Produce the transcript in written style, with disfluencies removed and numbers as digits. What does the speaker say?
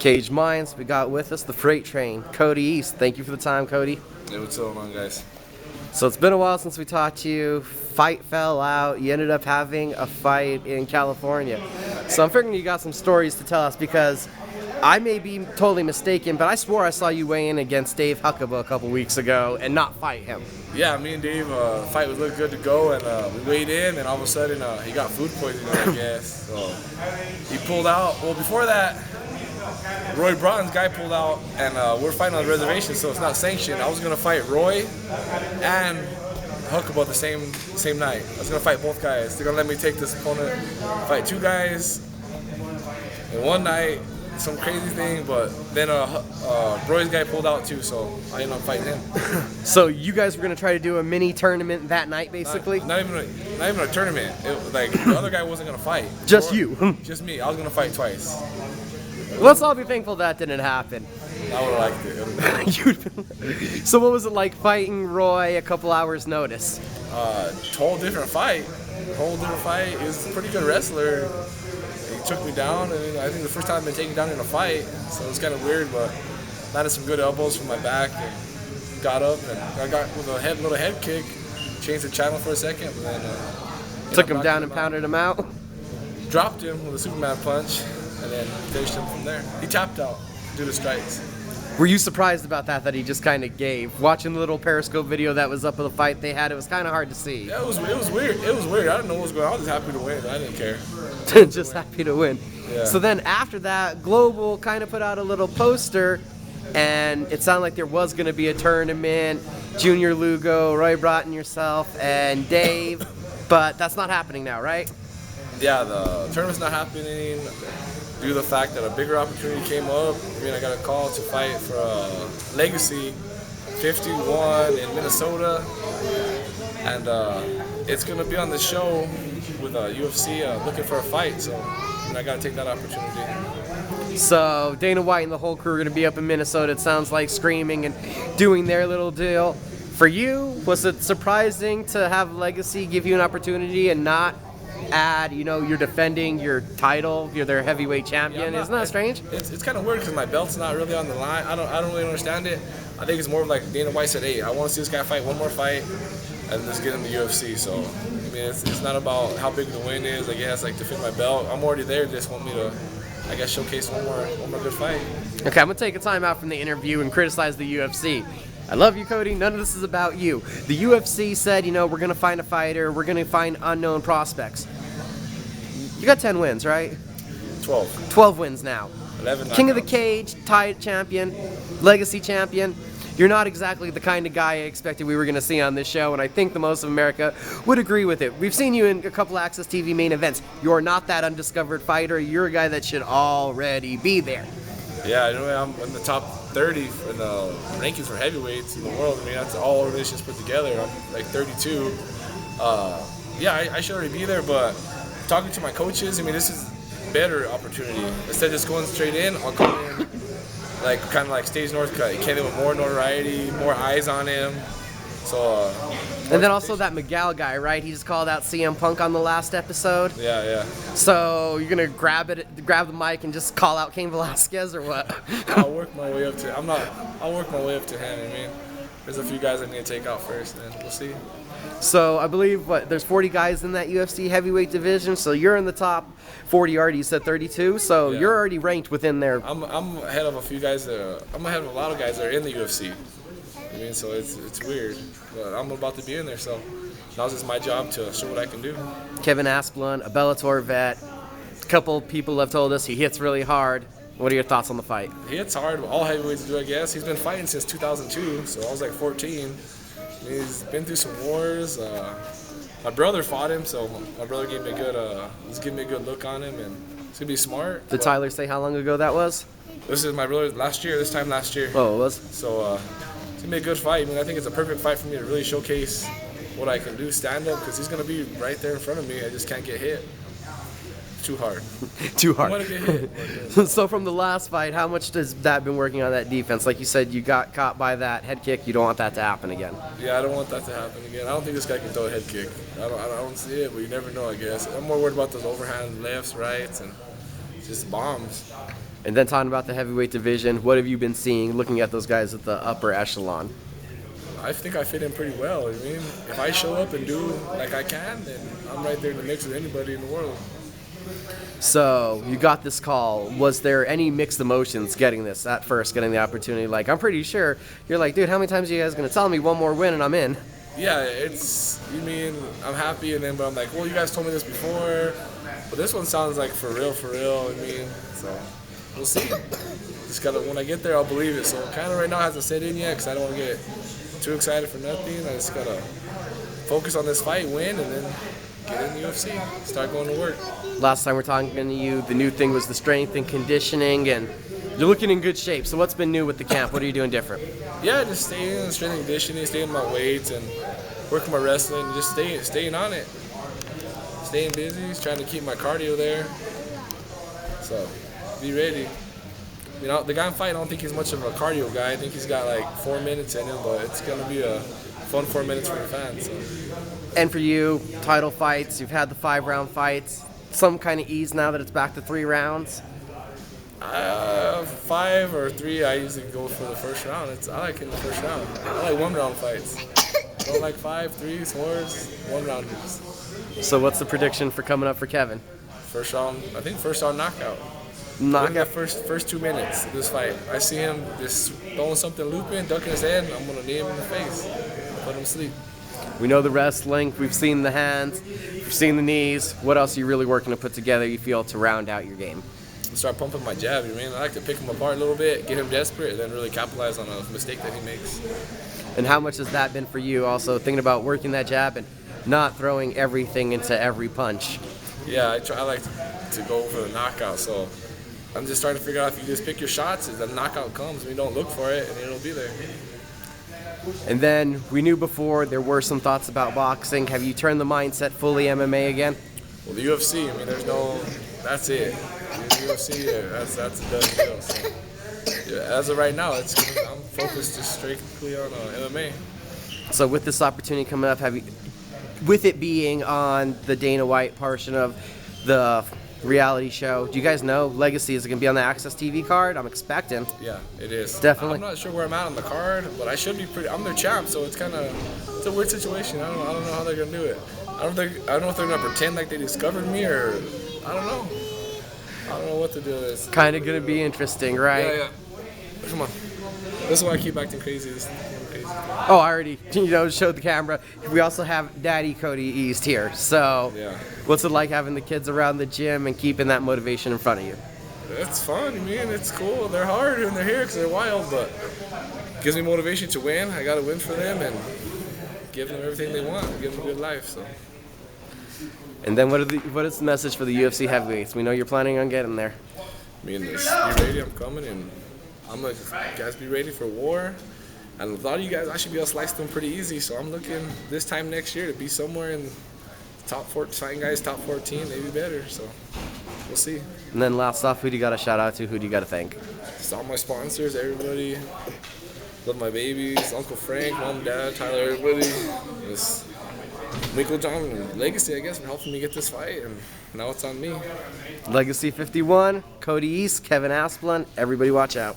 Cage Minds, we got with us the freight train, Cody East. Thank you for the time, Cody. Hey, what's going on, guys? So it's been a while since we talked to you. Fight fell out. You ended up having a fight in California. So I'm figuring you got some stories to tell us, because I may be totally mistaken, but I swore I saw you weigh in against Dave Huckabee a couple weeks ago and not fight him. Yeah, me and Dave, fight was looking good to go, and we weighed in, and all of a sudden he got food poisoning, I guess. So he pulled out. Well, before that, Roy Broughton's guy pulled out, and we're fighting on the reservation, so it's not sanctioned. I was gonna fight Roy and Huckabee the same night. I was gonna fight both guys. They're gonna let me take this opponent, fight two guys in one night. Some crazy thing, but then Roy's guy pulled out too, so I ended up fighting him. So you guys were gonna try to do a mini tournament that night, basically? Not even a tournament. Like the other guy wasn't gonna fight. Just you? Just me. I was gonna fight twice. Let's all be thankful that didn't happen. I would have liked it. So what was it like fighting Roy a couple hours notice? Whole different fight. He was a pretty good wrestler. He took me down, and I think the first time I've been taken down in a fight, so it was kind of weird, but landed some good elbows from my back and got up, and I got with a little head kick, changed the channel for a second, but then took him down and pounded him out? Dropped him with a Superman punch, and then finished him from there. He tapped out due to strikes. Were you surprised about that he just kind of gave? Watching the little Periscope video that was up of the fight they had, it was kind of hard to see. Yeah, it was weird. It was weird. I didn't know what was going on. I was just happy to win. I didn't care. Just happy to win. Yeah. So then after that, Global kind of put out a little poster, and it sounded like there was going to be a tournament. Junior Lugo, Roy Broughton, yourself, and Dave. But that's not happening now, right? Yeah, the tournament's not happening due to the fact that a bigger opportunity came up. I mean, I got a call to fight for Legacy 51 in Minnesota, and it's going to be on the show with UFC looking for a fight, so I got to take that opportunity. So Dana White and the whole crew are going to be up in Minnesota, it sounds like, screaming and doing their little deal. For you, was it surprising to have Legacy give you an opportunity and not add, you're defending your title, you're their heavyweight champion? Isn't that strange? It's kind of weird because my belt's not really on the line. I don't really understand it. I think it's more like Dana White said, hey, I want to see this guy fight one more fight, and let's get him the UFC. So, I mean, it's not about how big the win is. I guess, like, defend my belt. I'm already there. They just want me to, I guess, showcase one more good fight. Okay, I'm going to take a time out from the interview and criticize the UFC. I love you, Cody. None of this is about you. The UFC said, we're going to find a fighter. We're going to find unknown prospects. You got 10 wins, right? 12. 12 wins now. 11 King of the knockouts. Cage, tied champion, Legacy champion. You're not exactly the kind of guy I expected we were going to see on this show, and I think the most of America would agree with it. We've seen you in a couple Access TV main events. You're not that undiscovered fighter. You're a guy that should already be there. Yeah, I'm in the top 30 in the rankings for heavyweights in the world. I mean, that's all organizations put together. I'm like 32. Yeah, I should already be there, but talking to my coaches, I mean, this is a better opportunity. Instead of just going straight in, I'll come in, like, kind of like stage Northcutt. He came in with more notoriety, more eyes on him. So, and then also that Miguel guy, right? He just called out CM Punk on the last episode. Yeah. So you're gonna grab the mic and just call out Cain Velasquez, or what? I'll work my way up to him. I mean, there's a few guys I need to take out first, and we'll see. So I believe there's 40 guys in that UFC heavyweight division. So you're in the top 40 already. You said 32. So yeah. You're already ranked within there. I'm ahead of a few guys I'm ahead of a lot of guys that are in the UFC. I mean, so it's weird, but I'm about to be in there. So now it's just my job to show what I can do. Kevin Asplund, a Bellator vet. A couple people have told us he hits really hard. What are your thoughts on the fight? He hits hard. All heavyweights do, I guess. He's been fighting since 2002, so I was like 14. He's been through some wars. My brother fought him, so my brother gave me a good look on him, and he's gonna be smart. Did Tyler say how long ago that was? This is my brother this time last year. Oh, it was? So it's gonna be a good fight. I mean, I think it's a perfect fight for me to really showcase what I can do, stand up, because he's gonna be right there in front of me. I just can't get hit. Too hard. Too hard. I want to get hit. So from the last fight, how much has that been working on that defense? Like you said, you got caught by that head kick. You don't want that to happen again. Yeah, I don't want that to happen again. I don't think this guy can throw a head kick. I don't see it, but you never know, I guess. I'm more worried about those overhand lefts, rights, and just bombs. And then talking about the heavyweight division, what have you been seeing, looking at those guys at the upper echelon? I think I fit in pretty well. I mean, if I show up and do like I can, then I'm right there in the mix with anybody in the world. So you got this call. Was there any mixed emotions getting this at first, getting the opportunity? Like, I'm pretty sure you're like, dude, how many times are you guys going to tell me one more win and I'm in? Yeah, you mean, I'm happy, and then, but I'm like, well, you guys told me this before, but this one sounds like for real, I mean, so we'll see. Just gotta, when I get there, I'll believe it. So kind of right now hasn't set in yet, because I don't want to get too excited for nothing. I just gotta focus on this fight, win, and then get in the UFC, start going to work. Last time we're talking to you, the new thing was the strength and conditioning, and you're looking in good shape. So what's been new with the camp? What are you doing different? Yeah, just staying in strength and conditioning, staying my weights, and working my wrestling, just staying on it. Staying busy, trying to keep my cardio there. So, be ready. You know, the guy I'm fighting, I don't think he's much of a cardio guy. I think he's got like 4 minutes in him, but it's going to be a fun 4 minutes for the fans. So. And for you, title fights, you've had the 5-round fights. Some kind of ease now that it's back to 3 rounds? 5 or 3, I usually go for the first round. I like in the first round. I like 1-round fights. I don't like 5, 3, 4s, 1-rounders. So what's the prediction for coming up for Kevin? First round, I think first round knockout. Knockout? First 2 minutes of this fight. I see him just throwing something looping, ducking his head, and I'm going to knee him in the face. Put him to sleep. We know the wrestling, we've seen the hands, we've seen the knees. What else are you really working to put together, you feel, to round out your game? Start pumping my jab, you mean? I like to pick him apart a little bit, get him desperate, and then really capitalize on a mistake that he makes. And how much has that been for you, also thinking about working that jab and not throwing everything into every punch? Yeah, I like to go for the knockout, so I'm just trying to figure out if you just pick your shots, the knockout comes, and you don't look for it, and it'll be there. And then we knew before there were some thoughts about boxing. Have you turned the mindset fully MMA again? Well, the UFC, I mean, that's it. The UFC, yeah, that's a done deal. So, yeah, as of right now, I'm focused just strictly on MMA. So with this opportunity coming up, with it being on the Dana White portion of the reality show, do you guys know Legacy is going to be on the Access TV card? I'm expecting. Yeah, it is. Definitely. I'm not sure where I'm at on the card, but I should be I'm their champ, so it's a weird situation. I don't know how they're going to do it. I don't know if they're going to pretend like they discovered me, or I don't know. I don't know what to do with this. Kind of going to be interesting, right? Yeah. Come on. This is why I keep acting crazy. Oh, I already showed the camera. We also have Daddy Cody East here. So yeah. What's it like having the kids around the gym and keeping that motivation in front of you? It's fun, man. It's cool. They're hard and they're here because they're wild, but it gives me motivation to win. I got to win for them and give them everything they want, give them a good life. So. And then what is the message for the UFC heavyweights? We know you're planning on getting there. I mean, just be ready. I'm coming, and I'm like, guys, be ready for war. And a lot of you guys, I should be able to slice them pretty easy. So I'm looking this time next year to be somewhere in top 14, fighting guys, top 14, maybe better. So we'll see. And then last off, who do you got to shout out to? Who do you got to thank? Just all my sponsors, everybody. Love my babies, Uncle Frank, Mom, Dad, Tyler, everybody. Just Michael John and Legacy, I guess, for helping me get this fight. And now it's on me. Legacy 51, Cody East, Kevin Asplund. Everybody watch out.